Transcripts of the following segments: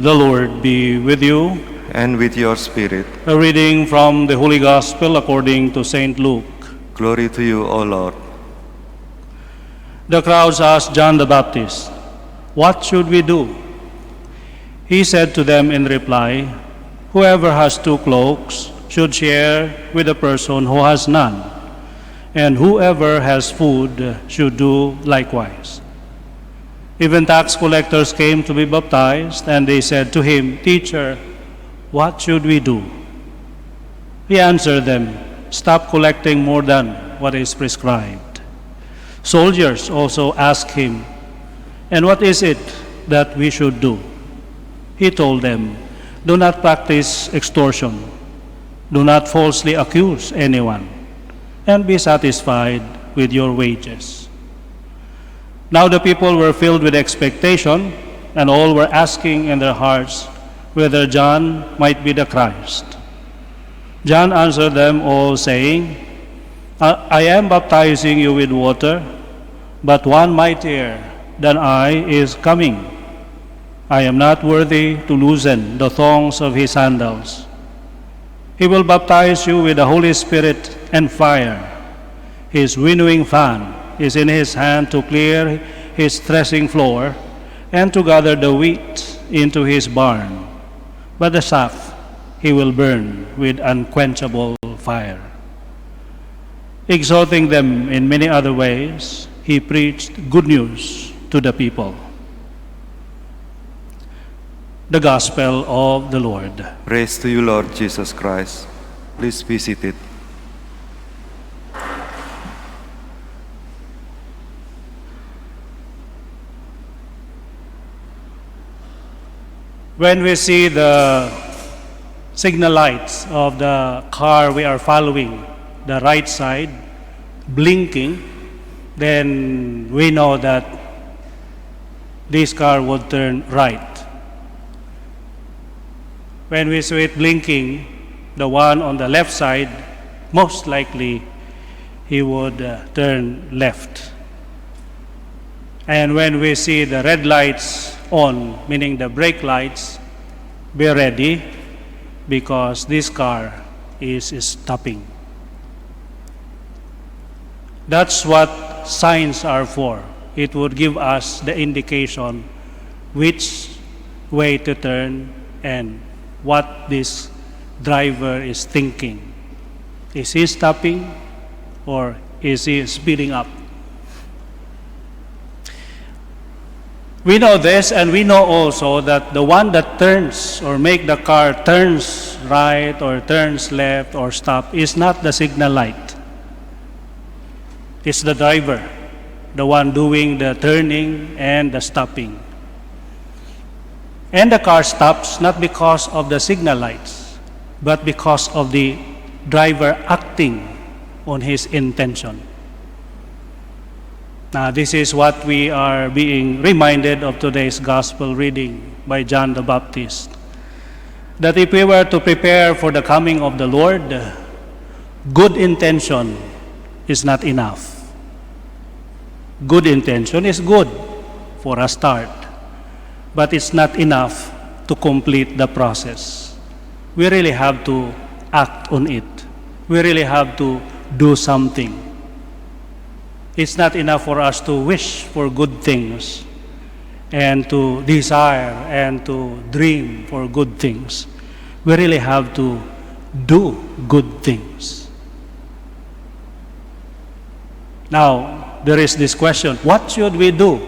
The Lord be with you. And with your spirit. A reading from the Holy Gospel according to St. Luke. Glory to you, O Lord. The crowds asked John the Baptist, "What should we do?" He said to them in reply, "Whoever has 2 cloaks should share with the person who has none, and whoever has food should do likewise." Even tax collectors came to be baptized, and they said to him, "Teacher, what should we do?" He answered them, "Stop collecting more than what is prescribed." Soldiers also asked him, "And what is it that we should do?" He told them, "Do not practice extortion. Do not falsely accuse anyone, and be satisfied with your wages." Now the people were filled with expectation, and all were asking in their hearts whether John might be the Christ. John answered them all, saying, I am baptizing you with water, but one mightier than I is coming. I am not worthy to loosen the thongs of his sandals. He will baptize you with the Holy Spirit and fire. His winnowing fan is in his hand to clear his threshing floor and to gather the wheat into his barn. But the chaff he will burn with unquenchable fire. Exhorting them in many other ways, he preached good news to the people. The Gospel of the Lord. Praise to you, Lord Jesus Christ. Please be seated. When we see the signal lights of the car we are following, the right side, blinking, then we know that this car would turn right. When we see it blinking, the one on the left side, most likely he would turn left. And when we see the red lights on, meaning the brake lights, be ready because this car is stopping. That's what signs are for. It would give us the indication which way to turn and what this driver is thinking. Is he stopping or is he speeding up? We know this, and we know also that the one that turns or make the car turns right or turns left or stop is not the signal light. It's the driver, the one doing the turning and the stopping. And the car stops not because of the signal lights, but because of the driver acting on his intention. Now, this is what we are being reminded of today's gospel reading by John the Baptist. That if we were to prepare for the coming of the Lord, good intention is not enough. Good intention is good for a start, but it's not enough to complete the process. We really have to act on it. We really have to do something. It's not enough for us to wish for good things and to desire and to dream for good things. We really have to do good things. Now, there is this question, what should we do?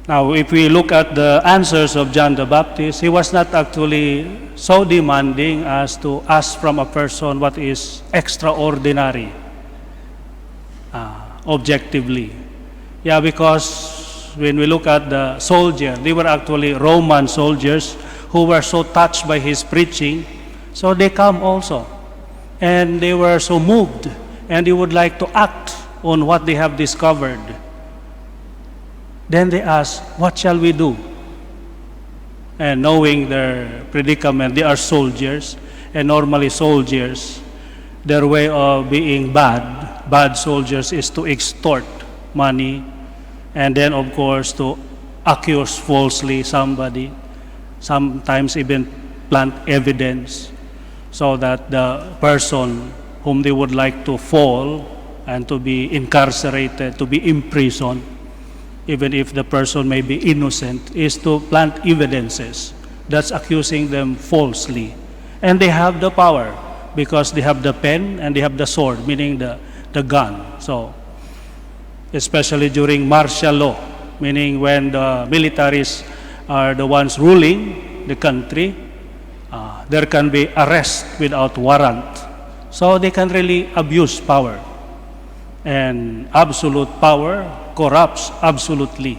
Now, if we look at the answers of John the Baptist, he was not actually so demanding as to ask from a person what is extraordinary. Objectively. Yeah, because when we look at the soldier, they were actually Roman soldiers who were so touched by his preaching, so they come also. And they were so moved, and they would like to act on what they have discovered. Then they ask, what shall we do? And knowing their predicament, they are soldiers, and normally soldiers, their way of being bad soldiers is to extort money, and then of course to accuse falsely somebody. sometimes even plant evidence so that the person whom they would like to fall and to be incarcerated, to be imprisoned, even if the person may be innocent, is to plant evidences that's accusing them falsely. And they have the power because they have the pen and they have the sword, meaning the gun. So, especially during martial law, meaning when the militaries are the ones ruling the country, there can be arrest without warrant. So they can really abuse power. And absolute power corrupts absolutely.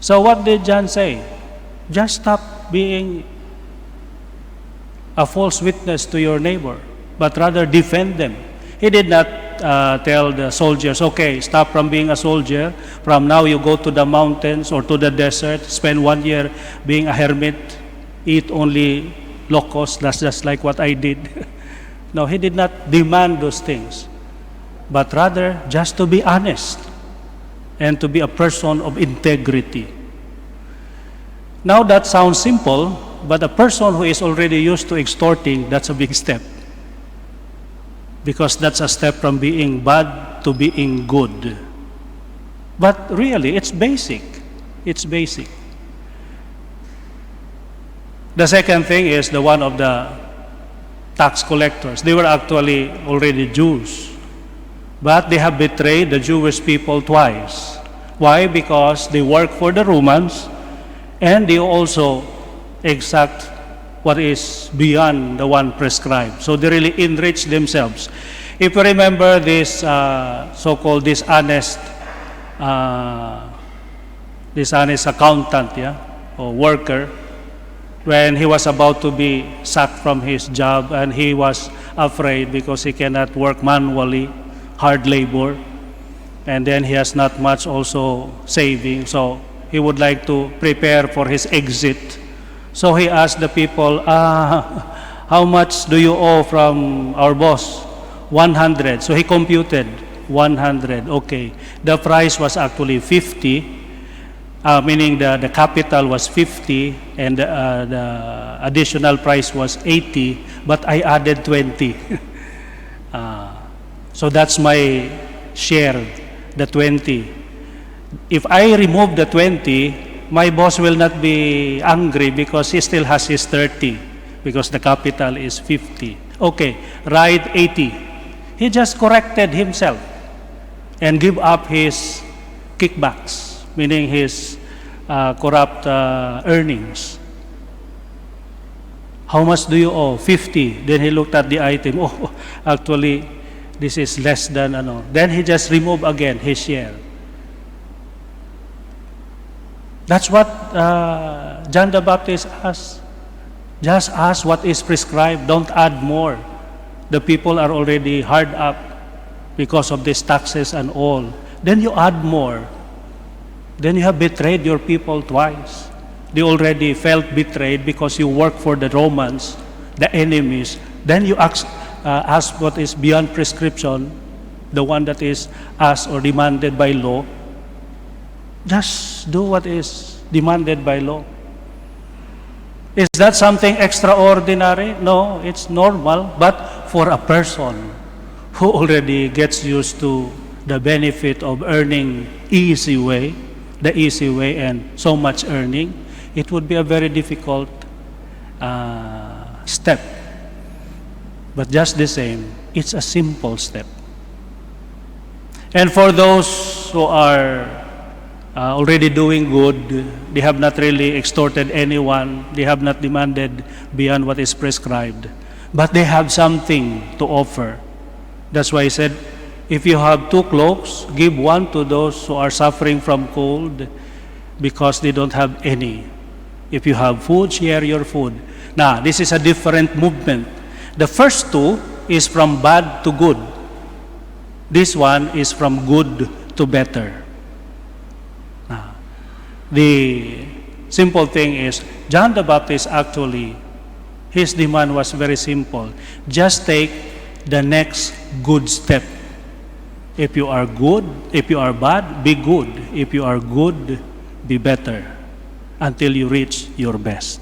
So what did John say? Just stop being a false witness to your neighbor, but rather defend them. He did not tell the soldiers, okay, stop from being a soldier. From now you go to the mountains or to the desert, spend 1 year being a hermit, eat only locusts. That's just like what I did. No, he did not demand those things, but rather just to be honest and to be a person of integrity. Now that sounds simple, but a person who is already used to extorting, that's a big step. Because that's a step from being bad to being good. But really, it's basic. It's basic. The second thing is the one of the tax collectors. They were actually already Jews, but they have betrayed the Jewish people twice. Why? Because they work for the Romans and they also exact what is beyond the one prescribed. So they really enrich themselves. If you remember this so-called dishonest accountant, or worker, when he was about to be sacked from his job and he was afraid because he cannot work manually, hard labor, and then he has not much also saving, so he would like to prepare for his exit. So he asked the people, how much do you owe from our boss? 100. So he computed 100. Okay. The price was actually 50, meaning the capital was 50 and the additional price was 80, but I added 20. So that's my share, the 20. If I remove the 20, my boss will not be angry because he still has his 30 because the capital is 50. Okay, write 80. He just corrected himself and give up his kickbacks, meaning his corrupt earnings. How much do you owe? 50. Then he looked at the item. Oh, actually, this is less than ano. Then he just removed again his share. That's what John the Baptist asked. Just ask what is prescribed. Don't add more. The people are already hard up because of these taxes and all. Then you add more. Then you have betrayed your people twice. They already felt betrayed because you work for the Romans, the enemies. Then you ask what is beyond prescription, the one that is asked or demanded by law. Just do what is demanded by law. Is that something extraordinary? No, it's normal. But for a person who already gets used to the benefit of earning the easy way and so much earning, it would be a very difficult step. But just the same, it's a simple step. And for those who are already doing good, they have not really extorted anyone, they have not demanded beyond what is prescribed, but they have something to offer. That's why he said, if you have 2 cloaks, give one to those who are suffering from cold because they don't have any. If you have food, share your food. Now, this is a different movement. The first 2 is from bad to good. This one is from good to better. The simple thing is, John the Baptist actually, his demand was very simple. Just take the next good step. If you are good, if you are bad, be good. If you are good, be better until you reach your best.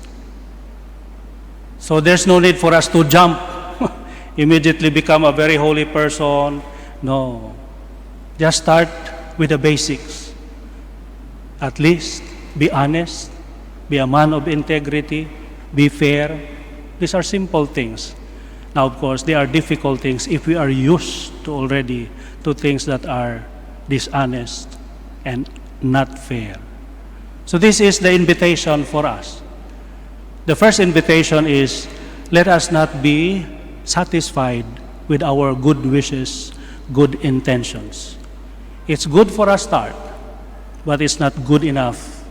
So there's no need for us to jump, immediately become a very holy person. No. Just start with the basics. At least be honest, be a man of integrity, be fair. These are simple things. Now, of course, they are difficult things if we are used to already to things that are dishonest and not fair. So this is the invitation for us. The first invitation is, let us not be satisfied with our good wishes, good intentions. It's good for a start, but it's not good enough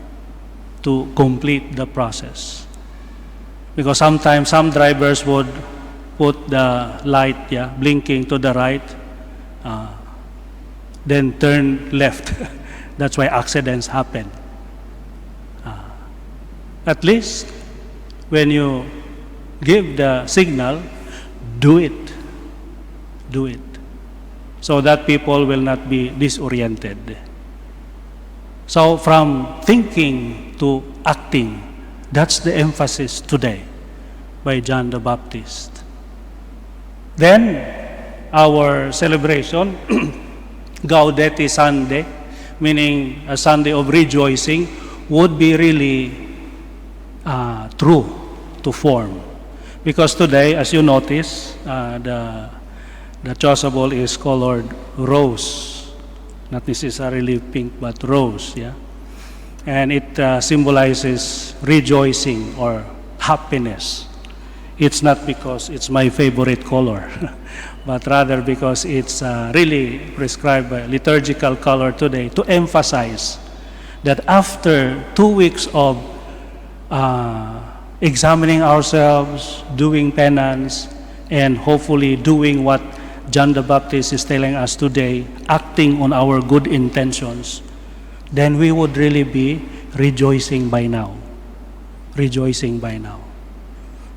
to complete the process. Because sometimes some drivers would put the light, blinking to the right, then turn left. That's why accidents happen. At least when you give the signal, do it. Do it. So that people will not be disoriented. So from thinking to acting, that's the emphasis today by John the Baptist. Then our celebration, Gaudete Sunday, meaning a Sunday of rejoicing, would be really true to form. Because today, as you notice, the chasuble is colored rose, not necessarily pink, but rose, and it symbolizes rejoicing or happiness. It's not because it's my favorite color, but rather because it's really prescribed by liturgical color today to emphasize that after 2 weeks of examining ourselves, doing penance, and hopefully doing what John the Baptist is telling us today, acting on our good intentions, then we would really be rejoicing by now. Rejoicing by now.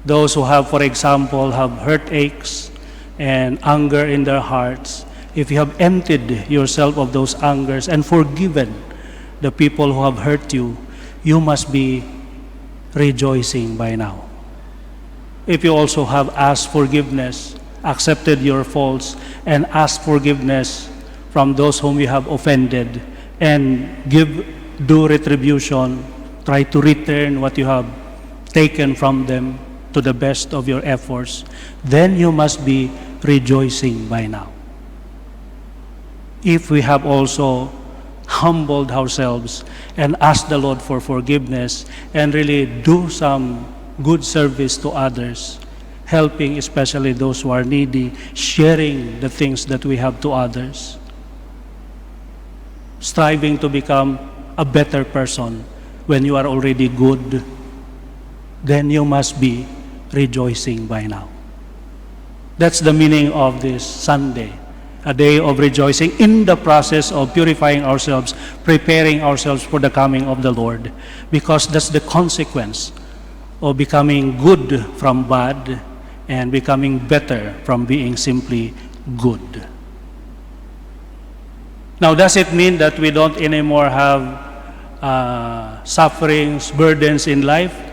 Those who have, for example, have heartaches and anger in their hearts, if you have emptied yourself of those angers and forgiven the people who have hurt you, you must be rejoicing by now. If you also have asked forgiveness, accepted your faults, and asked forgiveness from those whom you have offended, and give due retribution, try to return what you have taken from them to the best of your efforts, then you must be rejoicing by now. If we have also humbled ourselves and asked the Lord for forgiveness and really do some good service to others, helping especially those who are needy, sharing the things that we have to others, striving to become a better person when you are already good, then you must be rejoicing by now. That's the meaning of this Sunday, a day of rejoicing in the process of purifying ourselves, preparing ourselves for the coming of the Lord, because that's the consequence of becoming good from bad and becoming better from being simply good. Now, does it mean that we don't anymore have sufferings, burdens in life?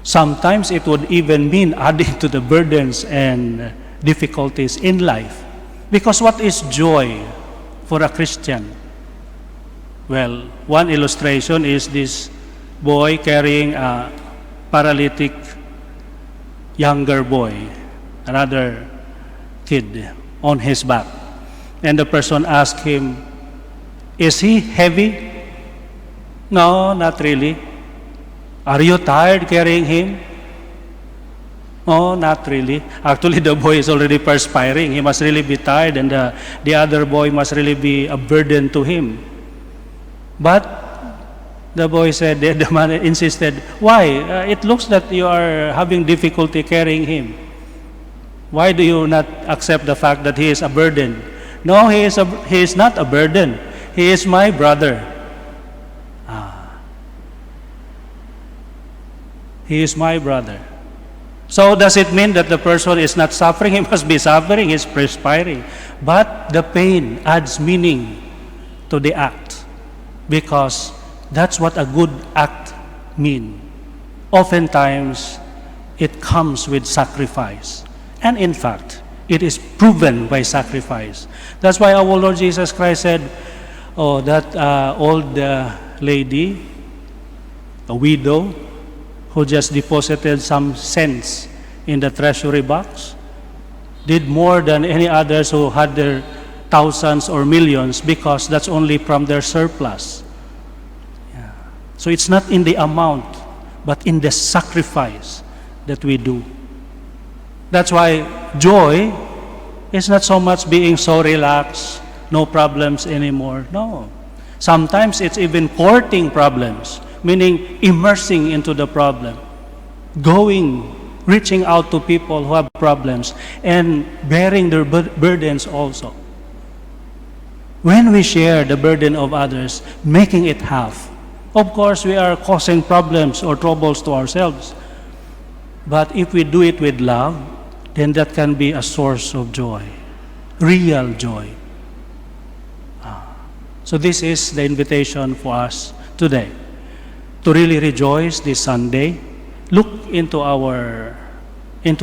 Sometimes it would even mean adding to the burdens and difficulties in life. Because what is joy for a Christian? Well, one illustration is this boy carrying a paralytic younger boy, another kid, on his back. And the person asked him, "Is he heavy?" "No, not really." "Are you tired carrying him?" "No, not really." Actually, the boy is already perspiring. He must really be tired, and the other boy must really be a burden to him. But the boy said, the man insisted, "Why? It looks that you are having difficulty carrying him. Why do you not accept the fact that he is a burden?" "No, he is not a burden. He is my brother." He is my brother. So does it mean that the person is not suffering? He must be suffering. He is perspiring. But the pain adds meaning to the act, because that's what a good act means. Oftentimes, it comes with sacrifice. And in fact, it is proven by sacrifice. That's why our Lord Jesus Christ said, that old lady, a widow, who just deposited some cents in the treasury box, did more than any others who had their thousands or millions, because that's only from their surplus. Yeah. So it's not in the amount, but in the sacrifice that we do. That's why joy is not so much being so relaxed, no problems anymore. No. Sometimes it's even courting problems, meaning immersing into the problem, reaching out to people who have problems and bearing their burdens also. When we share the burden of others, making it half, of course we are causing problems or troubles to ourselves. But if we do it with love, then that can be a source of joy, real joy. So this is the invitation for us today, to really rejoice this Sunday. Look into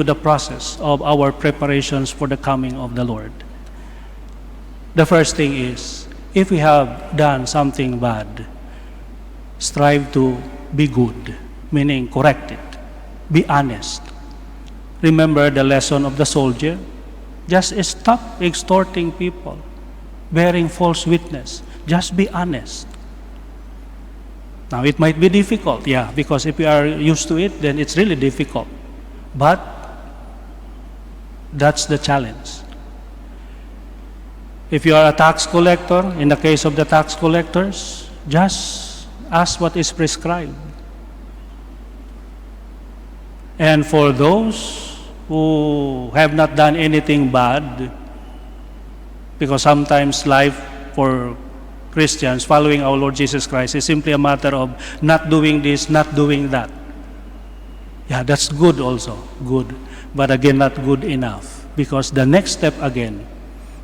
the process of our preparations for the coming of the Lord. The first thing is, if we have done something bad, strive to be good, meaning correct it. Be honest. Remember the lesson of the soldier? Just stop extorting people, bearing false witness. Just be honest. Now, it might be difficult, because if you are used to it, then it's really difficult. But that's the challenge. If you are a tax collector, in the case of the tax collectors, just ask what is prescribed. And for those who have not done anything bad, because sometimes life for Christians following our Lord Jesus Christ is simply a matter of not doing this, not doing that. Yeah, that's good also, good. But again, not good enough. Because the next step again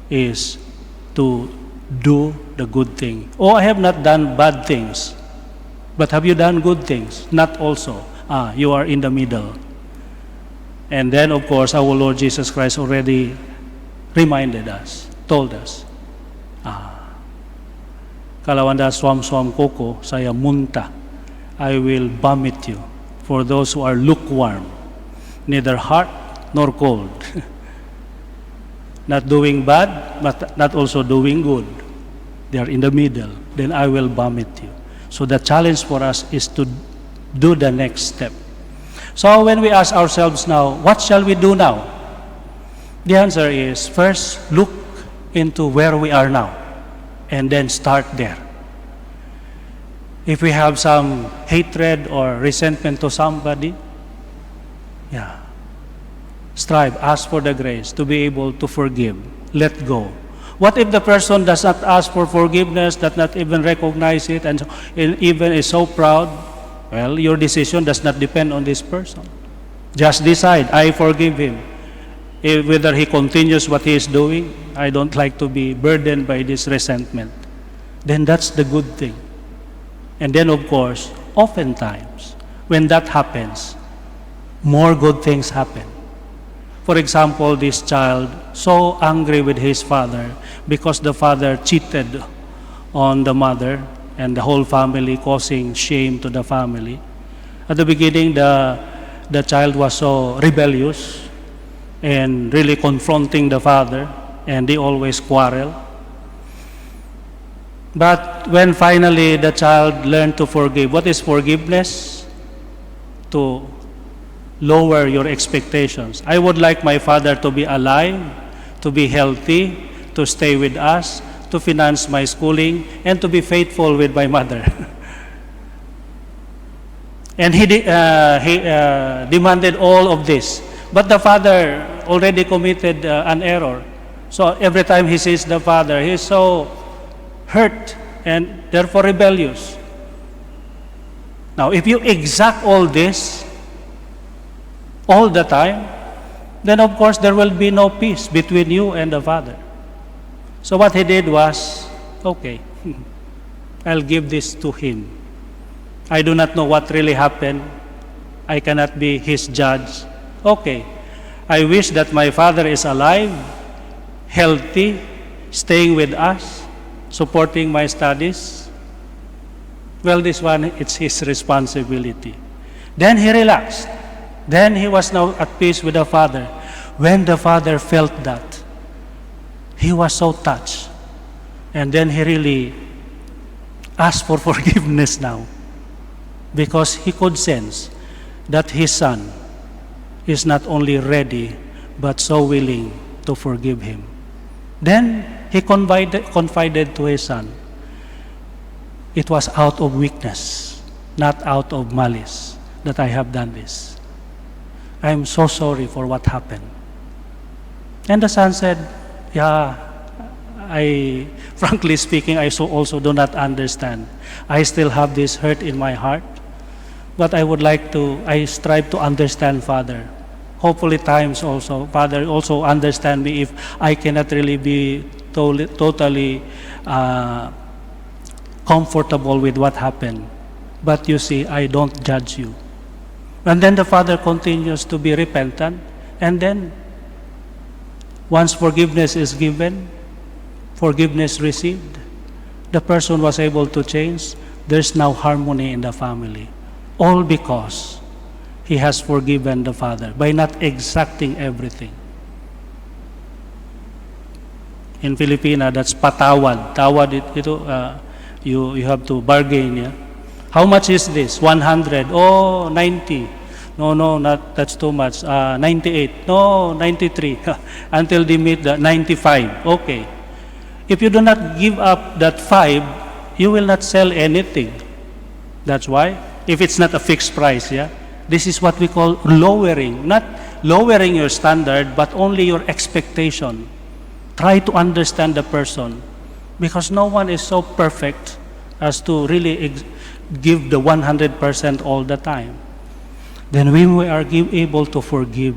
is to do the good thing. I have not done bad things. But have you done good things? Not also. You are in the middle. And then, of course, our Lord Jesus Christ already reminded us, told us, kalawanda swam koko saya munta, I will vomit you for those who are lukewarm, neither hot nor cold. Not doing bad, but not also doing good. They are in the middle. Then I will vomit you. So the challenge for us is to do the next step. So when we ask ourselves now, what shall we do now? The answer is, first, look into where we are now, and then start there. If we have some hatred or resentment to somebody, strive, ask for the grace to be able to forgive, let go. What if the person does not ask for forgiveness, does not even recognize it, and even is so proud? Well, your decision does not depend on this person. Just decide, I forgive him. Whether he continues what he is doing, I don't like to be burdened by this resentment. Then that's the good thing. And then, of course, oftentimes, when that happens, more good things happen. For example, this child, so angry with his father because the father cheated on the mother and the whole family, causing shame to the family. At the beginning, the child was so rebellious and really confronting the father, and they always quarrel. But when finally the child learned to forgive, what is forgiveness? To lower your expectations. I would like my father to be alive, to be healthy, to stay with us, to finance my schooling, and to be faithful with my mother. And he demanded all of this. But the father already committed an error. So every time he sees the father, he's so hurt and therefore rebellious. Now, if you exact all this all the time, then of course there will be no peace between you and the father. So what he did was, okay, I'll give this to him. I do not know what really happened, I cannot be his judge. Okay, I wish that my father is alive, healthy, staying with us, supporting my studies. Well, this one, it's his responsibility. Then he relaxed. Then he was now at peace with the father. When the father felt that, he was so touched. And then he really asked for forgiveness now, because he could sense that his son is not only ready, but so willing to forgive him. Then he confided to his son, it was out of weakness, not out of malice, that I have done this. I am so sorry for what happened. And the son said, yeah, frankly speaking, I also do not understand. I still have this hurt in my heart, but I strive to understand, Father. Hopefully times also, Father, also understand me if I cannot really be totally comfortable with what happened. But you see, I don't judge you. And then the father continues to be repentant, and then once forgiveness is given, forgiveness received, the person was able to change. There's now harmony in the family. All because he has forgiven the father by not exacting everything. In Filipino, that's patawad. Tawad, you have to bargain. Yeah? How much is this? 100. Oh, 90. No, that's too much. 98. No, 93. Until they meet the 95. Okay. If you do not give up that 5, you will not sell anything. That's why, if it's not a fixed price, yeah, this is what we call lowering. Not lowering your standard, but only your expectation. Try to understand the person, because no one is so perfect as to really give the 100% all the time. Then when we are able to forgive,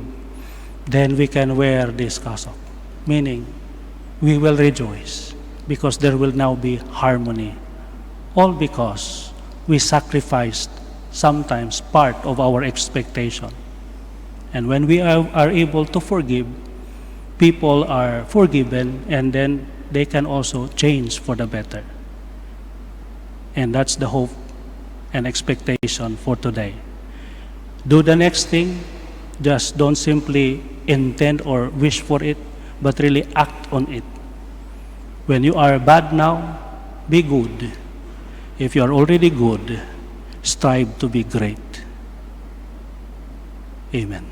then we can wear this cassock. Meaning, we will rejoice because there will now be harmony. All because we sacrificed sometimes part of our expectation. And when we are able to forgive, people are forgiven, and then they can also change for the better. And that's the hope and expectation for today. Do the next thing. Just don't simply intend or wish for it, but really act on it. When you are bad now, be good. If you are already good, strive to be great. Amen.